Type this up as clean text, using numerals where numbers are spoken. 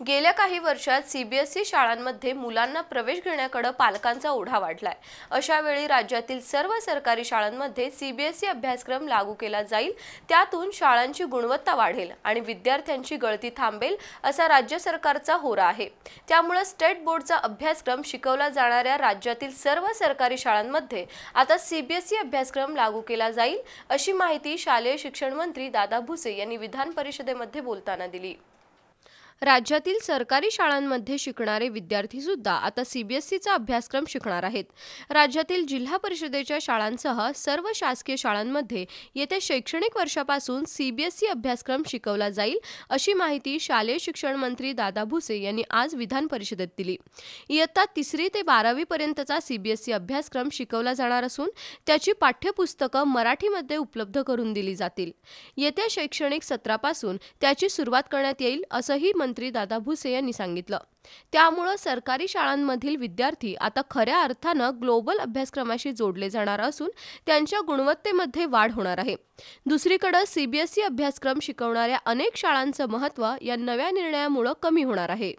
गेल्या काही वर्षात सीबीएसई शाळांमध्ये मुलांना प्रवेश घेण्याकडे पालकांचा ओढा वाढलाय। अशा वेळी राज्यातील सर्व सरकारी शाळांमध्ये सीबीएसई अभ्यासक्रम लागू केला जाईल। त्यातून शाळांची गुणवत्ता वाढेल आणि विद्यार्थ्यांची गळती थांबेल असा राज्य सरकारचा होरा आहे। त्यामुळे स्टेट बोर्डचा अभ्यासक्रम शिकवला जाणाऱ्या राज्यातील सर्व सरकारी शाळांमध्ये आता सीबीएसई अभ्यासक्रम लागू केला जाईल, अशी माहिती शालेय शिक्षण मंत्री दादा भुसे यांनी विधान परिषदेमध्ये बोलताना दिली। राज्यातील सरकारी शाळांमध्ये शिकणारे विद्यार्थी सुद्धा आता सीबीएसईचा अभ्यासक्रम शिकणार आहेत। राज्यातील जिल्हा परिषदेच्या शाळांसह सर्व शासकीय शाळांमध्ये येत्या शैक्षणिक वर्षापासून सीबीएसई अभ्यासक्रम शिकवला जाईल, अशी माहिती शालेय शिक्षण मंत्री दादा भुसे यांनी आज विधान परिषदेत दिली। इयत्ता 3री ते 12वी पर्यंतचा सीबीएसई अभ्यासक्रम शिकवला जाणार असून त्याची पाठ्यपुस्तकं मराठीमध्ये उपलब्ध करून दिली जातील। येत्या शैक्षणिक सत्रापासून त्याची सुरुवात करण्यात येईल, असंही मंत्री दादा भुसे यांनी सांगितलं। त्यामुळे सरकारी शाळांमधील विद्यार्थी आता खऱ्या अर्थानं ग्लोबल अभ्यासक्रमाशी जोडले जाणार असून त्यांच्या गुणवत्तेमध्ये वाढ होणार आहे। दुसरीकडे सीबीएसई अभ्यासक्रम शिकवणाऱ्या अनेक शाळांचं महत्त्व या नव्या निर्णयामुळे कमी होणार आहे।